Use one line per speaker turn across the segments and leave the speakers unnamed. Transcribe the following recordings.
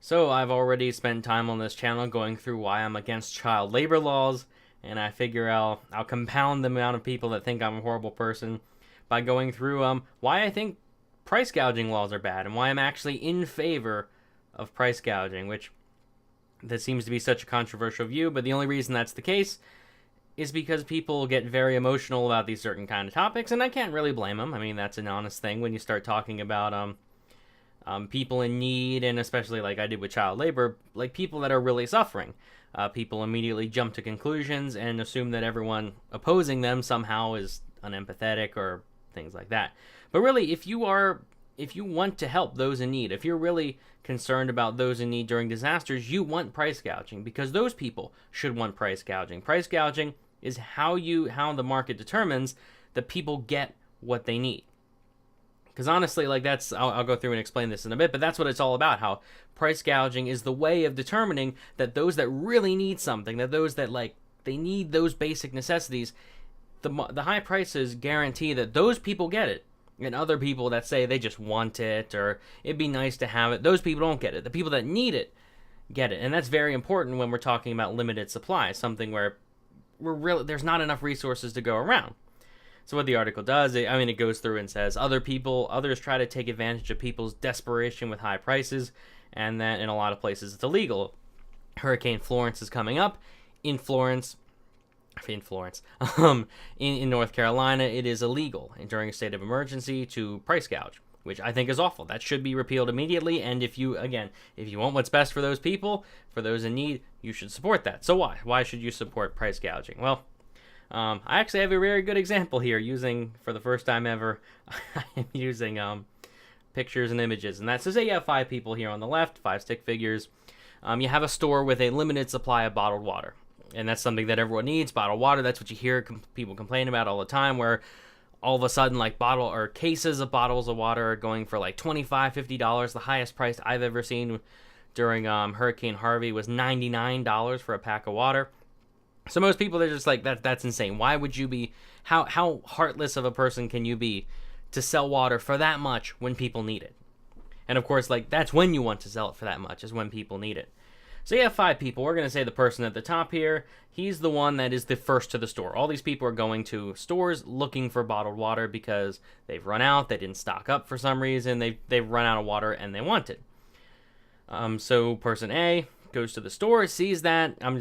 So I've already spent time on this channel going through why I'm against child labor laws, and I figure I'll compound the amount of people that think I'm a horrible person by going through why I think price gouging laws are bad and why I'm actually in favor of price gouging, which that seems to be such a controversial view, but the only reason that's the case is because people get very emotional about these certain kind of topics, and I can't really blame them. I mean, that's an honest thing when you start talking about people in need, and especially like I did with child labor, like people that are really suffering. People immediately jump to conclusions and assume that everyone opposing them somehow is unempathetic or things like that. But really, if you want to help those in need, if you're really concerned about those in need during disasters, you want price gouging because those people should want price gouging. Price gouging is how the market determines that people get what they need. Because honestly, like I'll go through and explain this in a bit, but that's what it's all about. How price gouging is the way of determining that those that really need something, that those that they need those basic necessities, the high prices guarantee that those people get it, and other people that say they just want it or it'd be nice to have it, those people don't get it. The people that need it get it, and that's very important when we're talking about limited supply, something where there's not enough resources to go around. So what the article does, it goes through and says others try to take advantage of people's desperation with high prices, and that in a lot of places it's illegal. Hurricane Florence is coming up. In North Carolina, it is illegal during a state of emergency to price gouge, which I think is awful. That should be repealed immediately. And if you want what's best for those people, for those in need, you should support that. So why? Why should you support price gouging? Well, I actually have a very good example here using, for the first time ever, I'm using pictures and images. And that's to say you have 5 people here on the left, 5 stick figures. You have a store with a limited supply of bottled water. And that's something that everyone needs, bottled water. That's what you hear people complain about all the time, where all of a sudden cases of bottles of water are going for like $25, $50. The highest price I've ever seen during Hurricane Harvey was $99 for a pack of water. So most people, they're just like, that's insane. Why would you be, how heartless of a person can you be to sell water for that much when people need it? And of course, that's when you want to sell it for that much, is when people need it. So you have 5 people. We're going to say the person at the top here, he's the one that is the first to the store. All these people are going to stores looking for bottled water because they've run out, they didn't stock up for some reason, they've run out of water and they want it. So person A goes to the store, sees that. I'm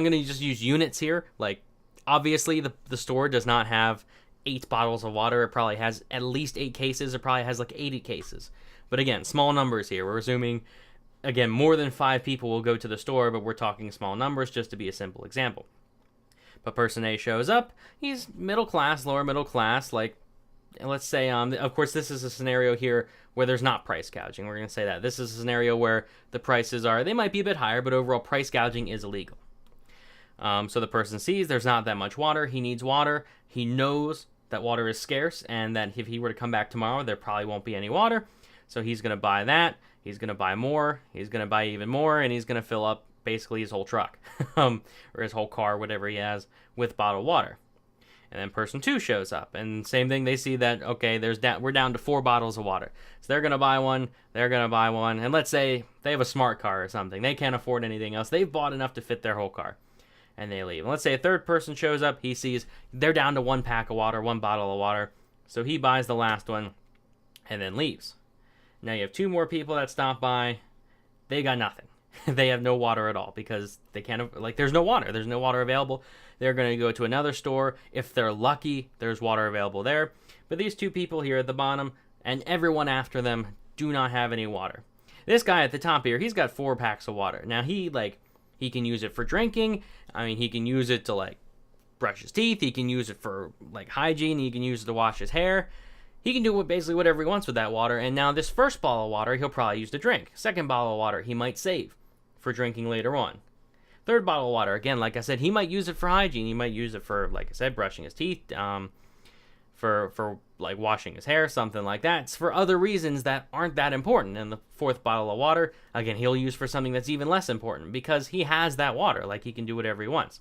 going to just use units here. Like, obviously, the store does not have 8 bottles of water. It probably has at least 8 cases. It probably has like 80 cases. But again, small numbers here. We're assuming, again, more than 5 people will go to the store, but we're talking small numbers just to be a simple example. But person A shows up. He's middle class, lower middle class. Like, let's say, of course, this is a scenario here where there's not price gouging. We're going to say that. This is a scenario where the prices they might be a bit higher, but overall price gouging is illegal. So the person sees there's not that much water. He needs water. He knows that water is scarce and that if he were to come back tomorrow, there probably won't be any water. So he's going to buy that. He's going to buy more. He's going to buy even more, and he's going to fill up basically his whole truck or his whole car, whatever he has, with bottled water. And then person 2 shows up, and same thing. They see that, okay, we're down to 4 bottles of water. So they're going to buy one. They're going to buy one. And let's say they have a smart car or something. They can't afford anything else. They've bought enough to fit their whole car. And they leave. And let's say a third person shows up. He sees they're down to 1 pack of water, 1 bottle of water. So he buys the last one and then leaves. Now you have 2 more people that stop by. They got nothing. They have no water at all because they can't, there's no water. There's no water available. They're going to go to another store. If they're lucky, there's water available there. But these 2 people here at the bottom and everyone after them do not have any water. This guy at the top here, he's got 4 packs of water. Now he can use it for drinking. He can use it to brush his teeth. He can use it for hygiene. He can use it to wash his hair. He can do basically whatever he wants with that water. And now this first bottle of water, he'll probably use to drink. Second bottle of water, he might save for drinking later on. Third bottle of water, again, like I said, he might use it for hygiene. He might use it for, like I said, brushing his teeth, for washing his hair, something like that. It's for other reasons that aren't that important. And the 4th bottle of water, again, he'll use for something that's even less important because he has that water. He can do whatever he wants.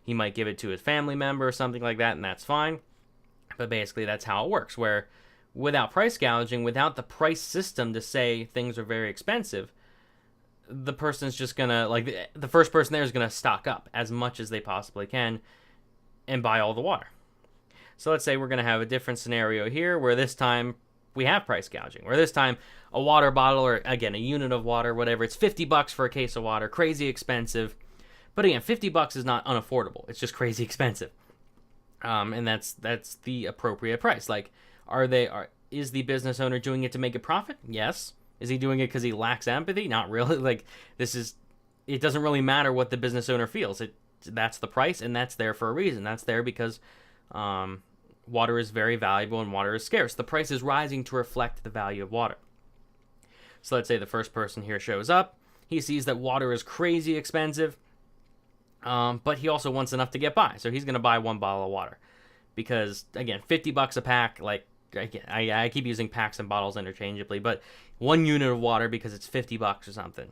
He might give it to his family member or something like that, and that's fine. But basically, that's how it works, where without price gouging, without the price system to say things are very expensive, the person's just gonna, like, the first person there is gonna stock up as much as they possibly can and buy all the water. So let's say we're gonna have a different scenario here where this time we have price gouging, where this time a water bottle, or again a unit of water, whatever, it's $50 for a case of water, crazy expensive. But again, $50 is not unaffordable. It's just crazy expensive, and that's the appropriate price. Like, is the business owner doing it to make a profit? Yes. Is he doing it because he lacks empathy? Not really. Like, it doesn't really matter what the business owner feels. That's the price, and that's there for a reason. That's there because water is very valuable and water is scarce. The price is rising to reflect the value of water. So let's say the first person here shows up. He sees that water is crazy expensive, but he also wants enough to get by. So he's going to buy one bottle of water because, again, $50 a pack. Like, I keep using packs and bottles interchangeably, but one unit of water because it's $50 or something.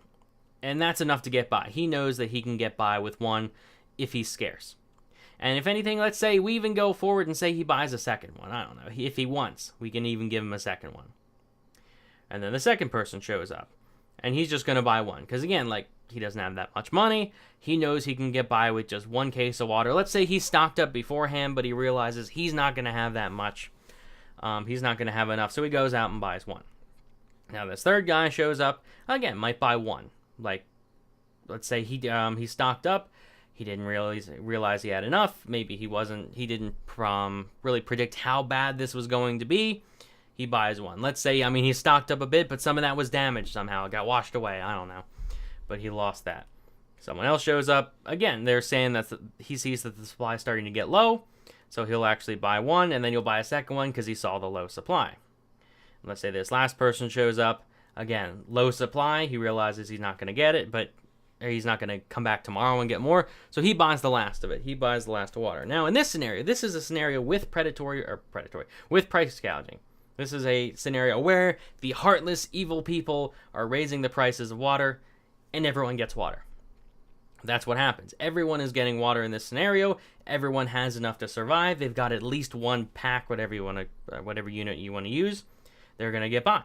And that's enough to get by. He knows that he can get by with one if he's scarce. And if anything, let's say we even go forward and say he buys a second one. I don't know. If he wants, we can even give him a second one. And then the second person shows up. And he's just going to buy one. Because again, like, he doesn't have that much money. He knows he can get by with just one case of water. Let's say he's stocked up beforehand, but he realizes he's not going to have that much. He's not going to have enough. So he goes out and buys one. Now this third guy shows up. Again, might buy one. Like, let's say he stocked up. He didn't realize he had enough. Maybe he didn't really predict how bad this was going to be. He buys one. Let's say, he stocked up a bit, but some of that was damaged somehow. It got washed away. I don't know. But he lost that. Someone else shows up. Again, they're saying that he sees that the supply is starting to get low. So he'll actually buy one, and then he'll buy a second one because he saw the low supply. Let's say this last person shows up. Again, low supply. He realizes he's not going to get it, but he's not going to come back tomorrow and get more. So he buys the last of it. He buys the last of water. Now, in this scenario, this is a scenario with with price gouging. This is a scenario where the heartless, evil people are raising the prices of water, and everyone gets water. That's what happens. Everyone is getting water in this scenario. Everyone has enough to survive. They've got at least one pack, whatever unit you want to use. They're going to get by.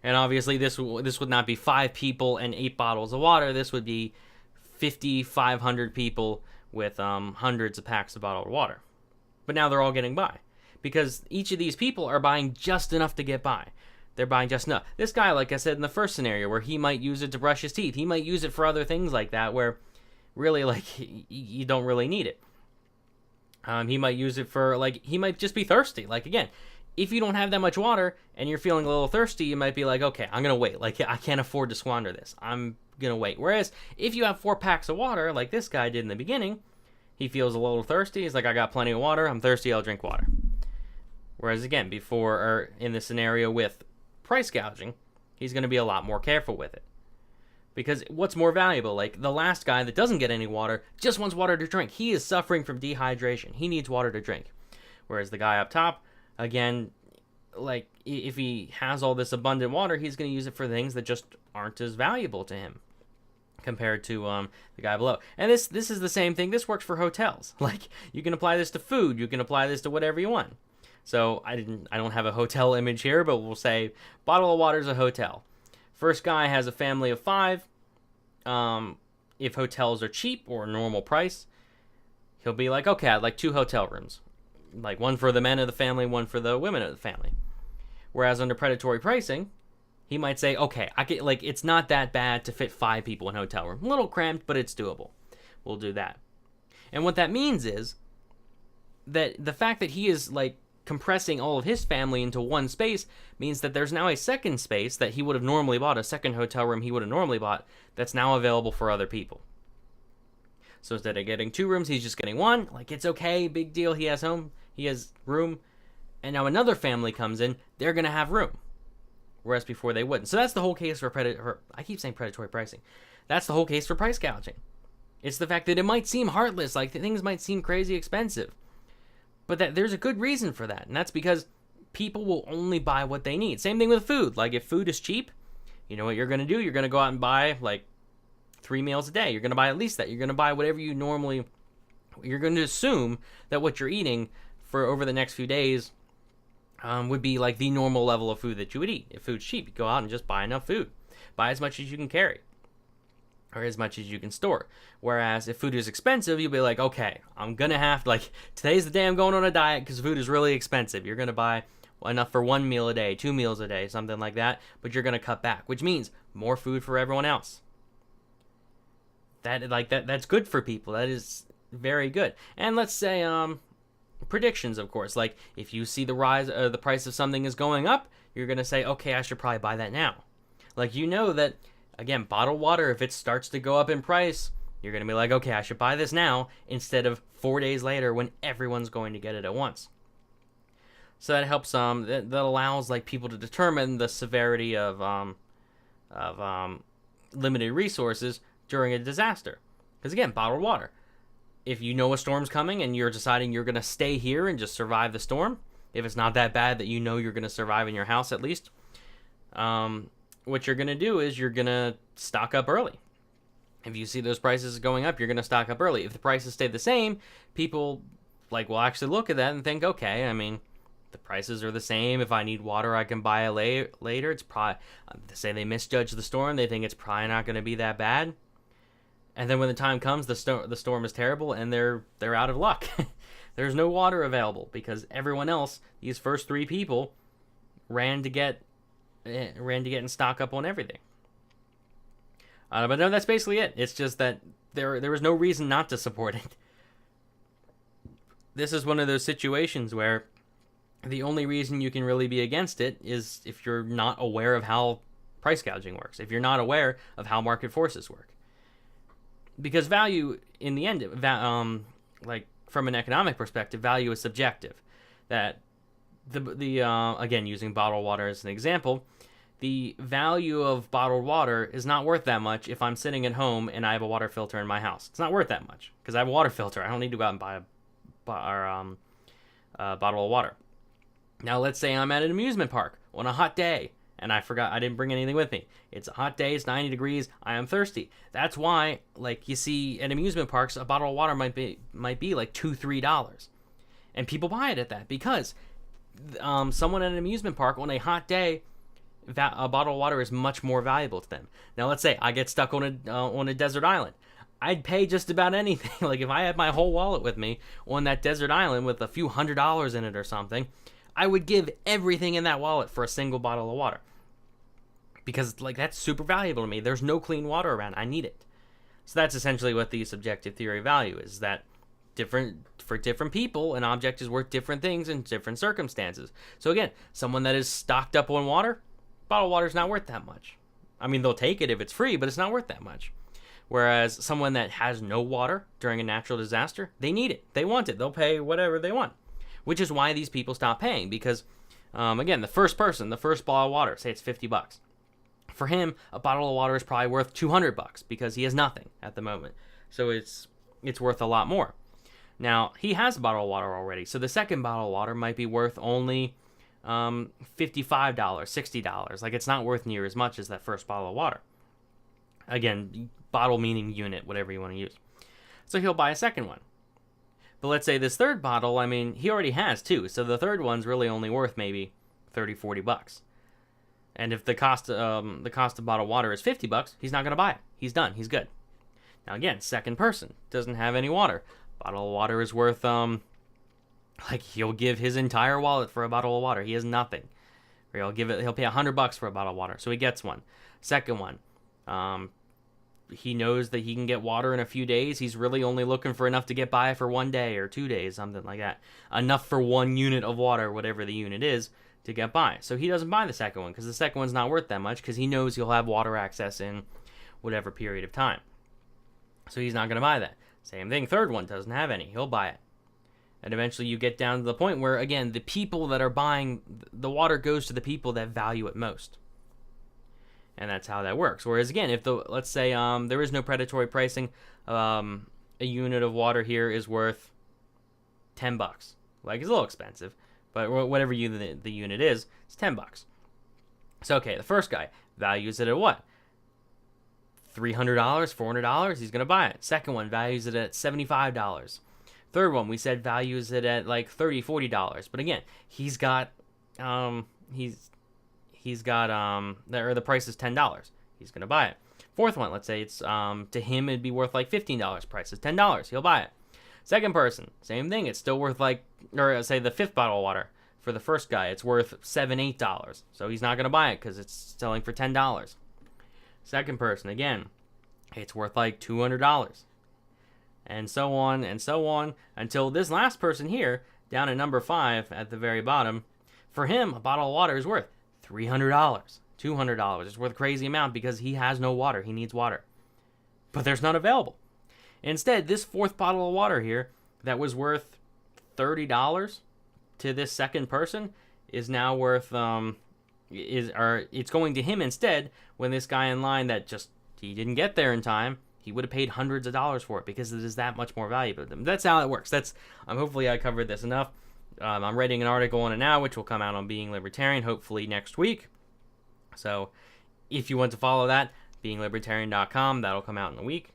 And obviously, this would not be 5 people and 8 bottles of water. This would be 500 people with hundreds of packs of bottled water. But now they're all getting by because each of these people are buying just enough to get by. They're buying just enough. This guy, like I said in the first scenario, where he might use it to brush his teeth. He might use it for other things like that, where really, like, you don't really need it. He might use it for, like, he might just be thirsty. Like, again, if you don't have that much water and you're feeling a little thirsty, you might be like, okay, I'm going to wait. Like, I can't afford to squander this. I'm going to wait. Whereas if you have 4 packs of water, like this guy did in the beginning, he feels a little thirsty. He's like, I got plenty of water. I'm thirsty. I'll drink water. Whereas, again, in the scenario with price gouging, he's going to be a lot more careful with it. Because what's more valuable? Like, the last guy that doesn't get any water just wants water to drink. He is suffering from dehydration. He needs water to drink. Whereas the guy up top, again, like, if he has all this abundant water, he's going to use it for things that just aren't as valuable to him compared to the guy below. And this is the same thing. This works for hotels. Like, you can apply this to food. You can apply this to whatever you want. So I don't have a hotel image here, but we'll say bottle of water is a hotel. First guy has a family of 5. If hotels are cheap or normal price, he'll be like, okay, I'd like 2 hotel rooms. Like, one for the men of the family, one for the women of the family. Whereas under predatory pricing, he might say, okay, it's not that bad to fit 5 people in a hotel room. A little cramped, but it's doable. We'll do that. And what that means is that the fact that he is, like, compressing all of his family into one space means that there's now a second space that he would have normally bought, a second hotel room he would have normally bought, that's now available for other people. So instead of getting 2 rooms, he's just getting 1. Like, it's okay, big deal, he has room. And now another family comes in, they're going to have room. Whereas before they wouldn't. So that's the whole case for I keep saying predatory pricing. That's the whole case for price gouging. It's the fact that it might seem heartless, like things might seem crazy expensive. But that there's a good reason for that, and that's because people will only buy what they need. Same thing with food. Like, if food is cheap, you know what you're going to do? You're going to go out and buy, like, 3 meals a day. You're going to buy at least that. You're going to buy whatever you normally... You're going to assume that what you're eating for over the next few days would be, like, the normal level of food that you would eat. If food's cheap, you go out and just buy enough food. Buy as much as you can carry. or as much as you can store. Whereas if food is expensive, you'll be like, okay, I'm gonna have to, like, today's the day I'm going on a diet because food is really expensive. You're gonna buy enough for 1 meal a day, 2 meals a day, something like that, but you're gonna cut back, which means more food for everyone else. That's good for people. That is very good. And let's say predictions, of course, like if you see the price of something is going up, you're gonna say, okay, I should probably buy that now. Like, you know that, again, bottled water, if it starts to go up in price, you're going to be like, okay, I should buy this now instead of 4 days later when everyone's going to get it at once. So that helps, that allows, like, people to determine the severity of limited resources during a disaster. Because, again, bottled water. If you know a storm's coming and you're deciding you're going to stay here and just survive the storm, if it's not that bad that you know you're going to survive in your house at least, what you're going to do is you're going to stock up early. If you see those prices going up, you're going to stock up early. If the prices stay the same, people will actually look at that and think, okay, I mean, the prices are the same. If I need water, I can buy it later. It's probably, say they misjudge the storm, they think it's probably not going to be that bad. And then when the time comes, the storm is terrible and they're out of luck. There's no water available because everyone else, these first 3 people, ran to get and stock up on everything. But no, that's basically it. It's just that there was no reason not to support it. This is one of those situations where the only reason you can really be against it is if you're not aware of how price gouging works, if you're not aware of how market forces work. Because value, in the end, like from an economic perspective, value is subjective. That again, using bottled water as an example, the value of bottled water is not worth that much if I'm sitting at home and I have a water filter in my house. It's not worth that much because I have a water filter. I don't need to go out and buy a bottle of water. Now, let's say I'm at an amusement park on a hot day and I didn't bring anything with me. It's a hot day, it's 90 degrees, I am thirsty. That's why, like, you see at amusement parks, a bottle of water might be like $2-3. And people buy it at that because someone at an amusement park on a hot day, a bottle of water is much more valuable to them. Now, let's say I get stuck on a desert island. I'd pay just about anything. Like, if I had my whole wallet with me on that desert island with a few $100s in it or something, I would give everything in that wallet for a single bottle of water. Because, like, that's super valuable to me. There's no clean water around. I need it. So that's essentially what the subjective theory of value is, that for different people, an object is worth different things in different circumstances. So again, someone that is stocked up on water, bottled water is not worth that much. I mean, they'll take it if it's free, but it's not worth that much. Whereas someone that has no water during a natural disaster, they need it. They want it. They'll pay whatever they want. Which is why these people stop paying. Because, again, the first bottle of water, say it's $50. For him, a bottle of water is probably worth $200 because he has nothing at the moment. So it's worth a lot more. Now, he has a bottle of water already. So the second bottle of water might be worth only $55, $60. Like, it's not worth near as much as that first bottle of water. Again, bottle meaning unit, whatever you want to use. So he'll buy a second one. But let's say this third bottle, I mean, he already has 2. So the third one's really only worth maybe $30-$40. And if the cost of bottled water is $50, he's not going to buy it. He's done. He's good. Now again, second person doesn't have any water. Bottle of water is worth he'll give his entire wallet for a bottle of water. He has nothing. Or he'll pay $100 for a bottle of water. So he gets one. Second one, he knows that he can get water in a few days. He's really only looking for enough to get by for 1 day or 2 days, something like that. Enough for 1 unit of water, whatever the unit is, to get by. So he doesn't buy the second one because the second one's not worth that much because he knows he'll have water access in whatever period of time. So he's not going to buy that. Same thing, third one doesn't have any. He'll buy it. And eventually you get down to the point where, again, the people that are buying the water goes to the people that value it most. And that's how that works. Whereas, again, let's say there is no predatory pricing, a unit of water here is worth $10. Like, it's a little expensive, but whatever the unit is, it's $10. So, okay, the first guy values it at what? $300, $400, he's going to buy it. Second one values it at $75. Third one, we said values it at like $30, $40. But again, the price is $10. He's going to buy it. Fourth one, let's say it's to him it'd be worth like $15. Price is $10. He'll buy it. Second person, same thing. It's still worth like, or say the fifth bottle of water for the first guy, it's worth $7, $8. So he's not gonna buy it because it's selling for $10. Second person, again, it's worth like $200. And so on, until this last person here, down at number 5 at the very bottom, for him, a bottle of water is worth $300, $200. It's worth a crazy amount because he has no water. He needs water. But there's none available. Instead, this fourth bottle of water here that was worth $30 to this second person is now worth it's going to him instead, when this guy in line that just he didn't get there in time, he would have paid hundreds of dollars for it because it is that much more valuable to them. That's how it works. Hopefully I covered this enough. I'm writing an article on it now, which will come out on Being Libertarian hopefully next week. So if you want to follow that, beinglibertarian.com, that'll come out in a week.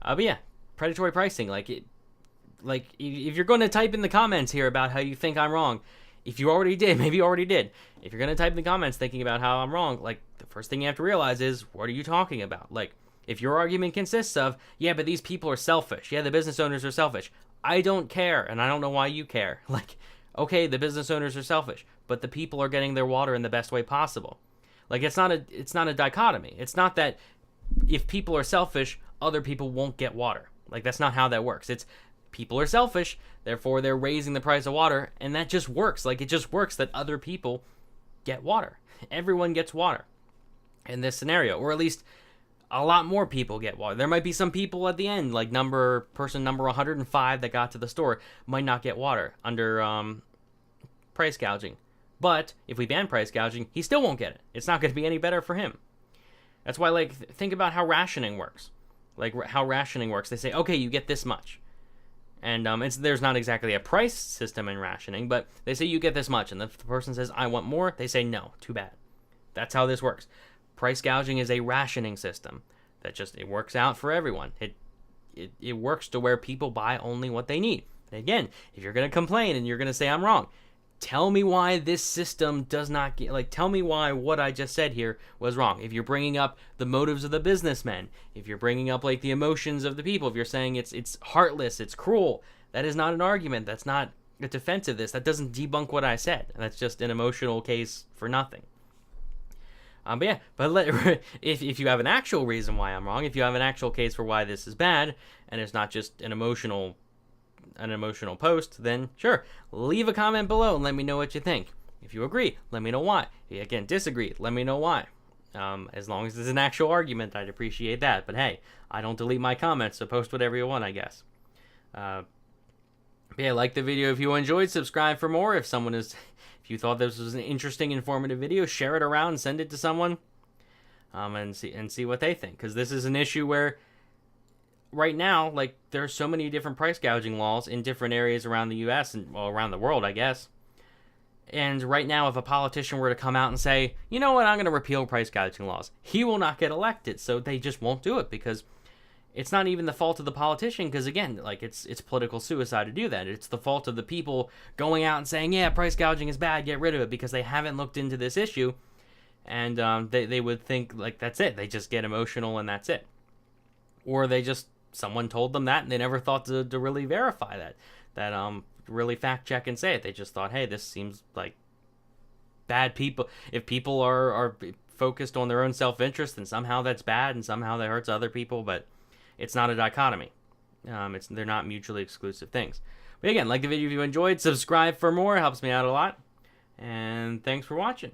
But yeah, predatory pricing, if you're going to type in the comments here about how you think I'm wrong, if you already did, maybe you already did. If you're going to type in the comments thinking about how I'm wrong, the first thing you have to realize is, what are you talking about? If your argument consists of, yeah, but these people are selfish. Yeah, the business owners are selfish. I don't care, and I don't know why you care. Okay, the business owners are selfish, but the people are getting their water in the best way possible. It's not a dichotomy. It's not that if people are selfish, other people won't get water. That's not how that works. It's people are selfish, therefore they're raising the price of water, and that just works. It just works that other people get water. Everyone gets water in this scenario, or at least a lot more people get water. There might be some people at the end, person number 105 that got to the store might not get water under price gouging. But if we ban price gouging, he still won't get it. It's not going to be any better for him. That's why, think about how rationing works. They say, okay, you get this much. And there's not exactly a price system in rationing, but they say you get this much. And if the person says, I want more, they say, no, too bad. That's how this works. Price gouging is a rationing system that it works out for everyone. It works to where people buy only what they need. And again, if you're going to complain and you're going to say I'm wrong, tell me why this system does not get, tell me why what I just said here was wrong. If you're bringing up the motives of the businessmen, if you're bringing up the emotions of the people, if you're saying it's heartless, it's cruel, that is not an argument. That's not a defense of this. That doesn't debunk what I said. That's just an emotional case for nothing. If you have an actual reason why I'm wrong, if you have an actual case for why this is bad, and it's not just an emotional post, then sure, leave a comment below and let me know what you think. If you agree, let me know why. If you, again, disagree, let me know why. As long as it's an actual argument, I'd appreciate that. But hey, I don't delete my comments, so post whatever you want, I guess. Like the video if you enjoyed, subscribe for more. If you thought this was an interesting, informative video, share it around, send it to someone, and see what they think. Because this is an issue where right now, there are so many different price gouging laws in different areas around the U.S. and around the world, I guess. And right now, if a politician were to come out and say, you know what, I'm going to repeal price gouging laws, he will not get elected. So they just won't do it because it's not even the fault of the politician. Because again, it's political suicide to do that. It's the fault of the people going out and saying, yeah, price gouging is bad, get rid of it, because they haven't looked into this issue. And they would think that's it. They just get emotional and that's it. Or someone told them that and they never thought to really verify that really fact check and say it. They just thought, hey, this seems like bad people. If people are focused on their own self-interest, then somehow that's bad and somehow that hurts other people. But it's not a dichotomy. They're not mutually exclusive things. But again, like the video if you enjoyed, subscribe for more. It helps me out a lot. And thanks for watching.